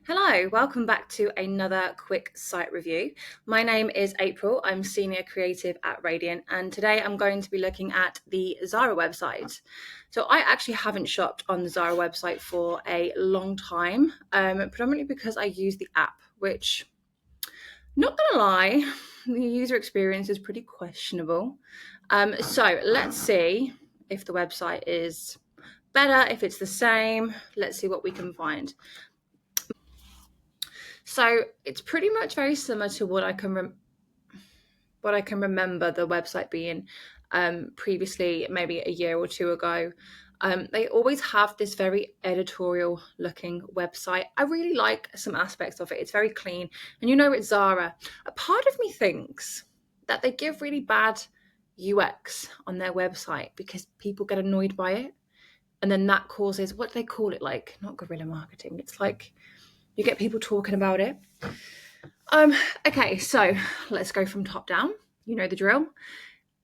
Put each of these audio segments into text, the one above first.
Hello, welcome back to another quick site review. My name is April, I'm Senior Creative at Radiant, and today I'm going to be looking at the Zara website. So I actually haven't shopped on the Zara website for a long time, predominantly because I use the app, which, not gonna lie, the user experience is pretty questionable. So let's see if the website is better, if it's the same. Let's see what we can find. So it's pretty much very similar to what I can remember the website being previously, maybe a year or two ago. They always have this very editorial looking website. I really like some aspects of it. It's very clean. And it's Zara. A part of me thinks that they give really bad UX on their website because people get annoyed by it. And then that causes, what do they call it? Like, not guerrilla marketing. It's like you get people talking about it. Okay, so let's go from top down. You know the drill.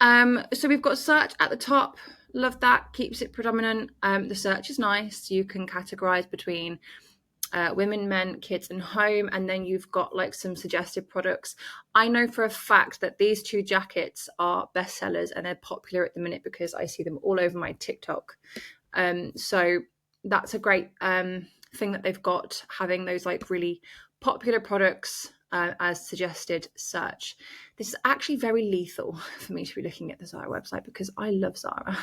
So we've got search at the top. Love that. Keeps it predominant. The search is nice. You can categorize between women, men, kids, and home. And then you've got like some suggested products. I know for a fact that these two jackets are bestsellers and they're popular at the minute because I see them all over my TikTok. So that's a great thing that they've got, having those like really popular products as suggested search. This is actually very lethal for me to be looking at the Zara website because I love Zara.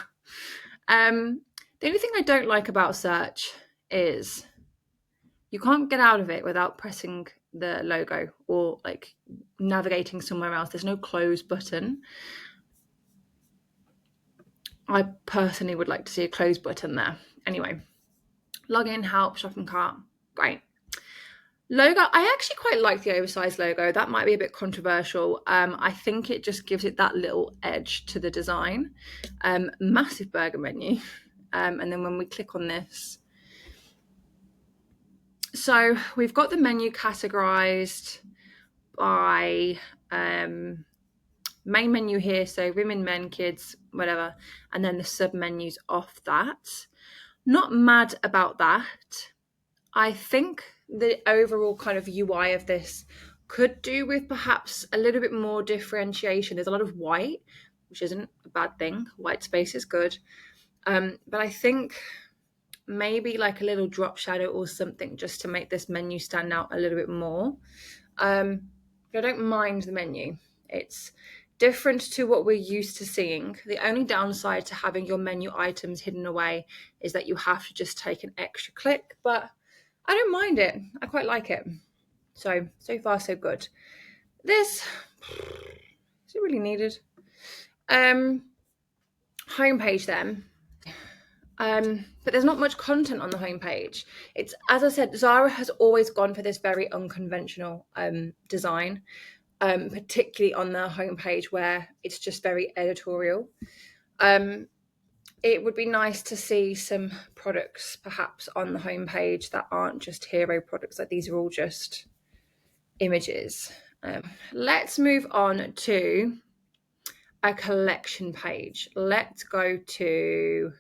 The only thing I don't like about search is you can't get out of it without pressing the logo or like navigating somewhere else. There's no close button. I personally would like to see a close button there. Anyway, login, help, shopping cart, great. Logo, I actually quite like the oversized logo. That might be a bit controversial. I think it just gives it that little edge to the design. Massive burger menu. And then when we click on this, so we've got the menu categorized by main menu here, so women, men, kids, whatever, and then the sub menus off that. Not mad about that. I think the overall kind of UI of this could do with perhaps a little bit more differentiation. There's a lot of white, which isn't a bad thing. White space is good. But I think maybe like a little drop shadow or something just to make this menu stand out a little bit more. I don't mind the menu. It's different to what we're used to seeing. The only downside to having your menu items hidden away is that you have to just take an extra click, but I don't mind it. I quite like it. So far so good. This is it really needed. Homepage then. But there's not much content on the homepage. It's, as I said, Zara has always gone for this very unconventional design, particularly on the homepage where it's just very editorial. It would be nice to see some products perhaps on the homepage that aren't just hero products. Like these are all just images. Let's move on to a collection page. Let's go to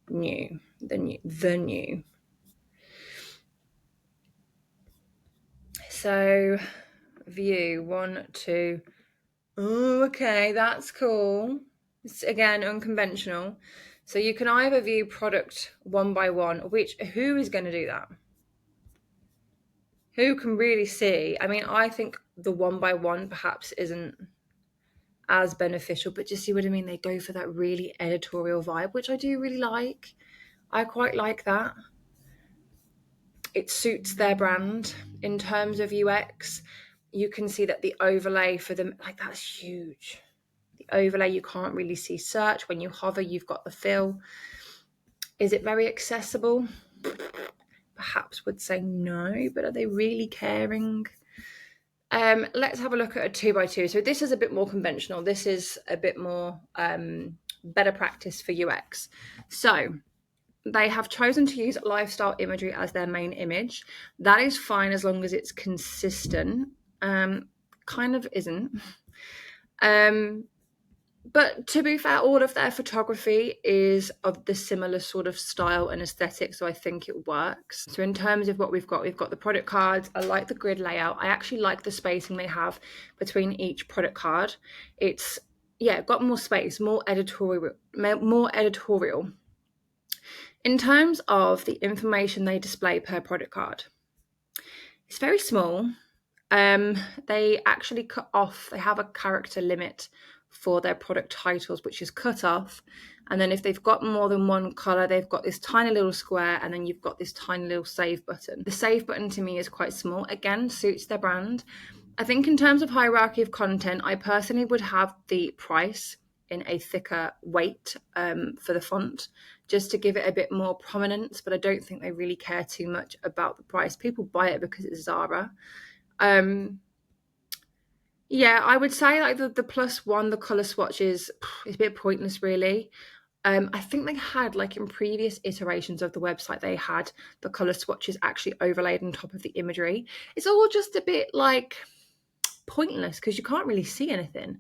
the new. So view 1, 2. Oh, okay, that's cool. It's again unconventional. So you can either view product one by one, which who is going to do that? Who can really see? I mean, I think the one by one perhaps isn't as beneficial, but just see what I mean? They go for that really editorial vibe, which I do really like. I quite like that. It suits their brand in terms of UX. You can see that the overlay for them, like that's huge. The overlay, you can't really see search. When you hover, you've got the fill. Is it very accessible? Perhaps would say no, but are they really caring? Let's have a look at a 2x2. So this is a bit more conventional. This is a bit more better practice for UX. So they have chosen to use lifestyle imagery as their main image. That is fine as long as it's consistent. Kind of isn't. But to be fair, all of their photography is of the similar sort of style and aesthetic, so I think it works. So in terms of what we've got the product cards. I like the grid layout. I actually like the spacing they have between each product card. It's, yeah, got more space, more editorial. In terms of the information they display per product card, it's very small. They actually they have a character limit for their product titles, which is cut off. And then if they've got more than one color, they've got this tiny little square, and then you've got this tiny little save button. The save button to me is quite small. Again, suits their brand. I think in terms of hierarchy of content, I personally would have the price in a thicker weight for the font, just to give it a bit more prominence, but I don't think they really care too much about the price. People buy it because it's Zara. Yeah, I would say like the +1, the color swatches, is a bit pointless, really. I think they had, like in previous iterations of the website, they had the color swatches actually overlaid on top of the imagery. It's all just a bit like pointless because you can't really see anything.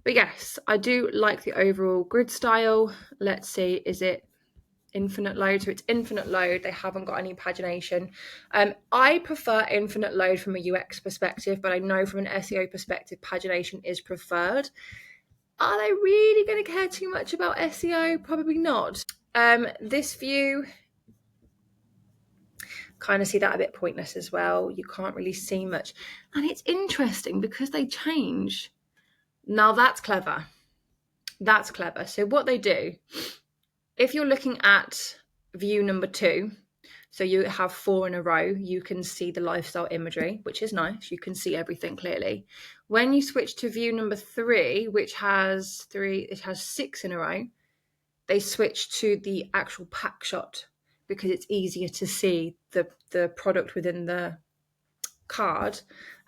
But yes, I do like the overall grid style. Let's see, is it infinite load? So it's infinite load. They haven't got any pagination. I prefer infinite load from a UX perspective, but I know from an SEO perspective, pagination is preferred. Are they really going to care too much about SEO? Probably not. This view, kind of see that a bit pointless as well. You can't really see much. And it's interesting because they change. Now that's clever. That's clever. So what they do, if you're looking at view number 2, so you have 4 in a row, you can see the lifestyle imagery, which is nice. You can see everything clearly. When you switch to view number 3, which has 6 in a row, they switch to the actual pack shot because it's easier to see the product within the card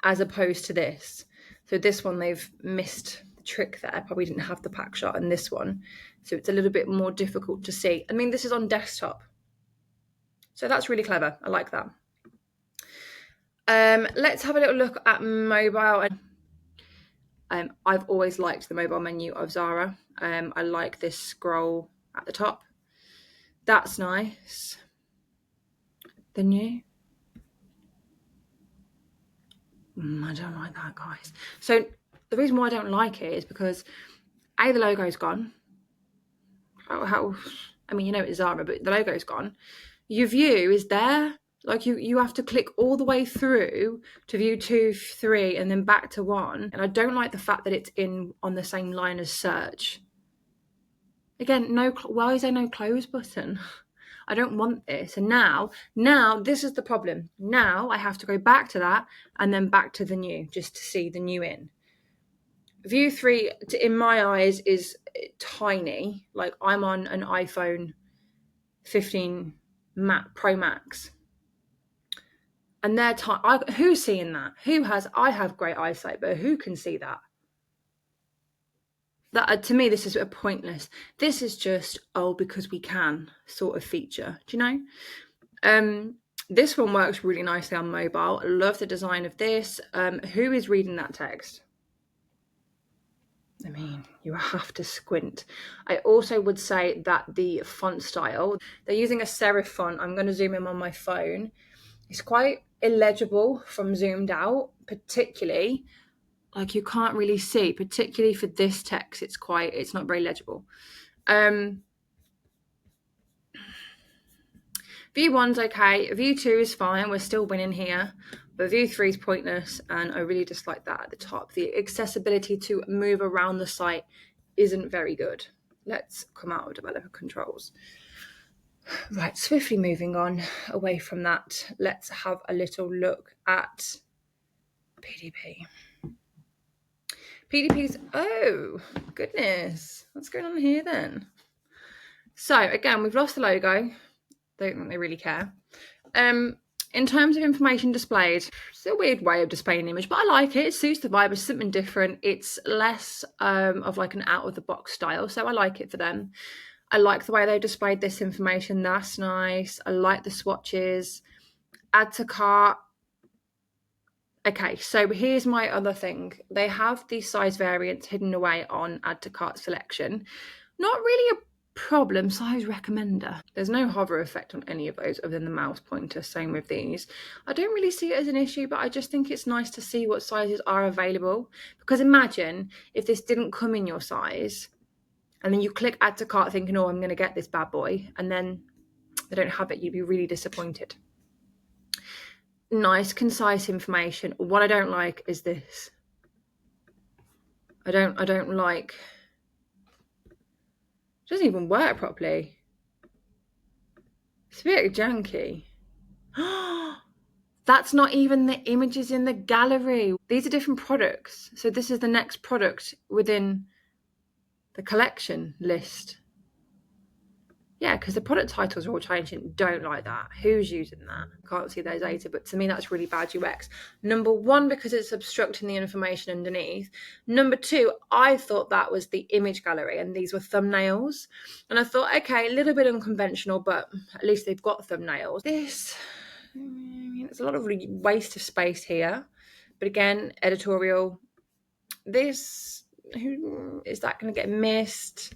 as opposed to this. So this one, they've missed the trick there. Probably didn't have the pack shot in this one. So it's a little bit more difficult to see. I mean, this is on desktop. So that's really clever. I like that. Let's have a little look at mobile. I've always liked the mobile menu of Zara. I like this scroll at the top. That's nice. The new. I don't like that, guys. So the reason why I don't like it is because A, the logo's gone. I mean, you know it's Zara, but the logo's gone. Your view is there. Like you have to click all the way through to view 2, 3, and then back to 1. And I don't like the fact that it's on the same line as search. Again, why is there no close button? I don't want this. And now this is the problem. Now I have to go back to that and then back to the new just to see the new in. View 3, in my eyes, is tiny. Like I'm on an iPhone 15 Pro Max. And they're tiny. Who's seeing that? I have great eyesight, but who can see that? That to me, this is a pointless. This is just, because we can sort of feature. Do you know? This one works really nicely on mobile. I love the design of this. Who is reading that text? I mean, you have to squint. I also would say that the font style, they're using a serif font. I'm going to zoom in on my phone. It's quite illegible from zoomed out, particularly. Like you can't really see, particularly for this text, it's not very legible. View 1's okay. View 2 is fine. We're still winning here. But view 3 is pointless, and I really dislike that at the top. The accessibility to move around the site isn't very good. Let's come out of developer controls. Right, swiftly moving on away from that, let's have a little look at PDP. PDP's, oh, goodness. What's going on here then? So, again, we've lost the logo. Don't think they really care. In terms of information displayed, it's a weird way of displaying an image, but I like it. It suits the vibe. It's something different. It's less of like an out-of-the-box style, so I like it for them. I like the way they've displayed this information. That's nice. I like the swatches. Add to cart. Okay, so here's my other thing. They have these size variants hidden away on add to cart selection. Not really a problem, size recommender. There's no hover effect on any of those other than the mouse pointer, same with these. I don't really see it as an issue, but I just think it's nice to see what sizes are available. Because imagine if this didn't come in your size, and then you click add to cart thinking, oh, I'm going to get this bad boy, and then they don't have it, you'd be really disappointed. Nice, concise information. What I don't like is this. I don't like, it doesn't even work properly. It's a bit janky. That's not even the images in the gallery. These are different products. So this is the next product within the collection list. Yeah, because the product titles are all changing. Don't like that. Who's using that? Can't see those data, but to me that's really bad UX. Number one, because it's obstructing the information underneath. Number two, I thought that was the image gallery and these were thumbnails. And I thought, okay, a little bit unconventional, but at least they've got thumbnails. There's a lot of waste of space here. But again, editorial. Is that going to get missed?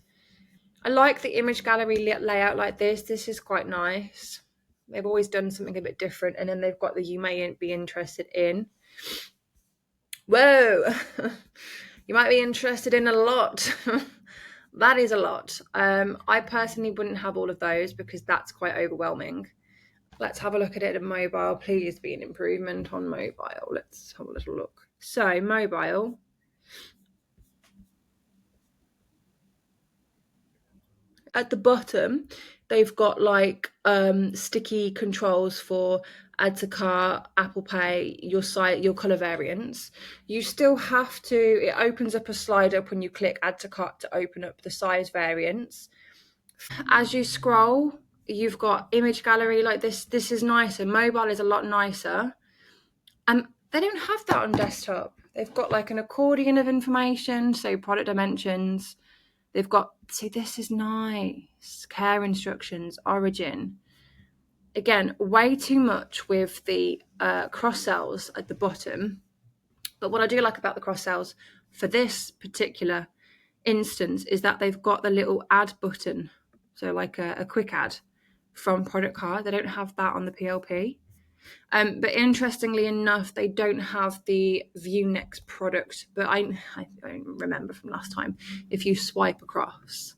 I like the image gallery layout like this. This is quite nice. They've always done something a bit different. And then they've got the you may be interested in. Whoa! You might be interested in a lot. That is a lot. I personally wouldn't have all of those because that's quite overwhelming. Let's have a look at it at mobile. Please be an improvement on mobile. Let's have a little look. So mobile. At the bottom, they've got like sticky controls for add to cart, Apple Pay, your site, your color variants. You still have to, it opens up a slide up when you click add to cart to open up the size variants. As you scroll, you've got image gallery like this. This is nicer. Mobile is a lot nicer. They don't have that on desktop. They've got like an accordion of information, so product dimensions. They've got, see, this is nice. Care instructions, origin. Again, way too much with the cross cells at the bottom. But what I do like about the cross cells for this particular instance is that they've got the little add button. So like a quick add from product card. They don't have that on the PLP. But interestingly enough, they don't have the view next product. But I don't remember from last time if you swipe across.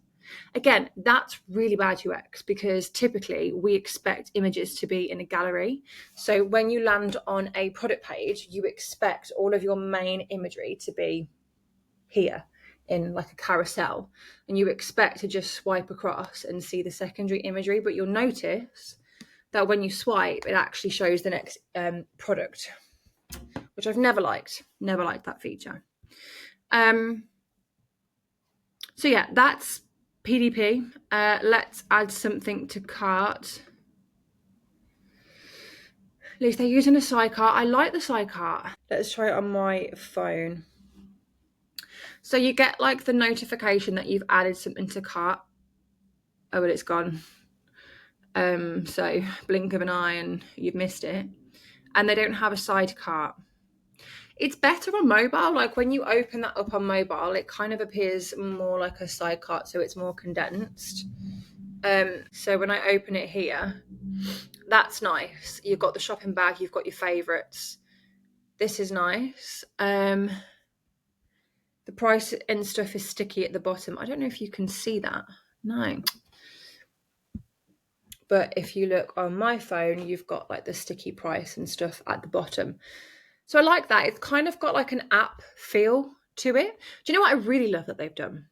Again, that's really bad UX because typically we expect images to be in a gallery. So when you land on a product page, you expect all of your main imagery to be here in like a carousel. And you expect to just swipe across and see the secondary imagery. But you'll notice that when you swipe, it actually shows the next product, which I've never liked. Never liked that feature. So yeah, that's PDP. Let's add something to cart. At least they're using a sidecar. I like the sidecar. Let's try it on my phone. So you get like the notification that you've added something to cart. Oh, but it's gone. So blink of an eye and you've missed it. And they don't have a sidecar. It's better on mobile. Like when you open that up on mobile, it kind of appears more like a sidecar, so it's more condensed. So when I open it here, that's nice. You've got the shopping bag, you've got your favourites. This is nice. The price and stuff is sticky at the bottom. I don't know if you can see that. No. But if you look on my phone, you've got like the sticky price and stuff at the bottom. So I like that. It's kind of got like an app feel to it. Do you know what I really love that they've done?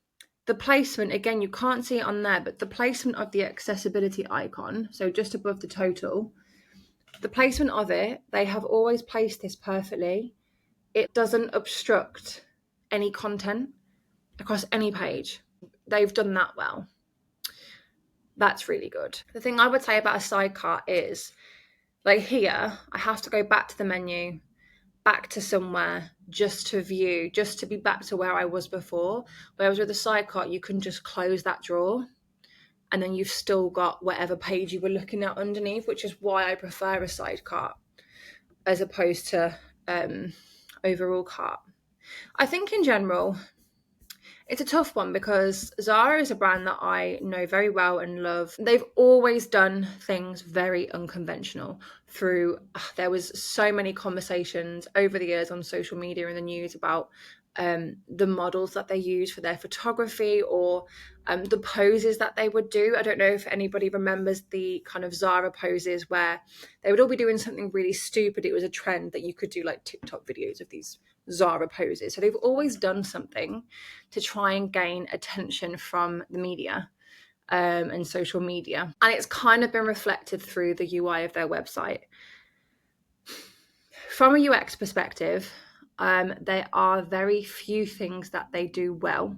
The placement, again, you can't see it on there, but the placement of the accessibility icon, so just above the total, the placement of it, they have always placed this perfectly. It doesn't obstruct any content across any page. They've done that well. That's really good. The thing I would say about a sidecar is, like here, I have to go back to the menu, back to somewhere just to view, just to be back to where I was before. Whereas with a sidecar, you can just close that drawer and then you've still got whatever page you were looking at underneath, which is why I prefer a sidecar as opposed to overall cart. I think in general, it's a tough one because Zara is a brand that I know very well and love. They've always done things very unconventional. There was so many conversations over the years on social media and the news about the models that they use for their photography, or the poses that they would do. I don't know if anybody remembers the kind of Zara poses where they would all be doing something really stupid. It was a trend that you could do like TikTok videos of these Zara poses. So they've always done something to try and gain attention from the media and social media. And it's kind of been reflected through the UI of their website. From a UX perspective, there are very few things that they do well.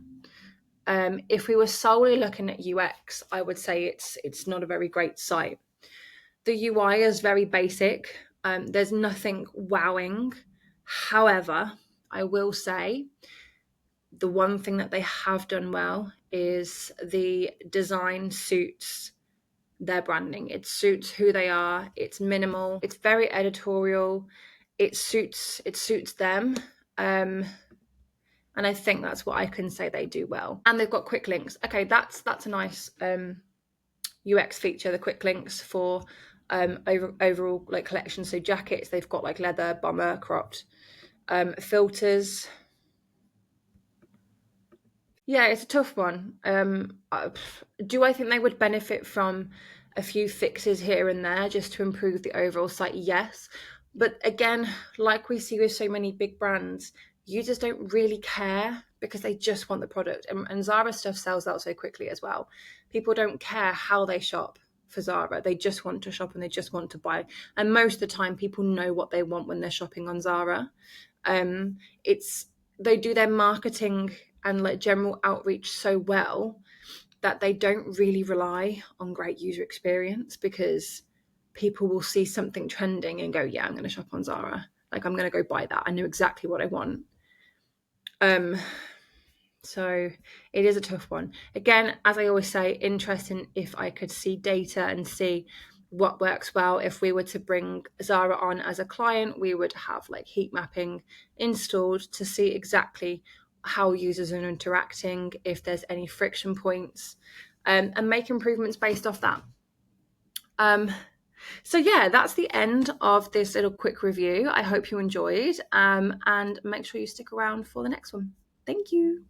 If we were solely looking at UX, I would say it's not a very great site. The UI is very basic. There's nothing wowing. However, I will say the one thing that they have done well is the design suits their branding. It suits who they are. It's minimal. It's very editorial. It suits them. And I think that's what I can say they do well. And they've got quick links. Okay, that's a nice UX feature, the quick links for overall like collection. So jackets, they've got like leather, bomber, cropped, filters. Yeah, it's a tough one. Do I think they would benefit from a few fixes here and there just to improve the overall site? Yes. But again, like we see with so many big brands, users don't really care because they just want the product. And Zara stuff sells out so quickly as well. People don't care how they shop for Zara. They just want to shop and they just want to buy. And most of the time, people know what they want when they're shopping on Zara. They do their marketing and like general outreach so well that they don't really rely on great user experience, because people will see something trending and go, yeah, I'm going to shop on Zara. Like, I'm going to go buy that. I know exactly what I want. So it is a tough one. Again, as I always say, interesting if I could see data and see what works well. If we were to bring Zara on as a client, we would have like heat mapping installed to see exactly how users are interacting, if there's any friction points, and make improvements based off that. So yeah, that's the end of this little quick review. I hope you enjoyed, and make sure you stick around for the next one. Thank you.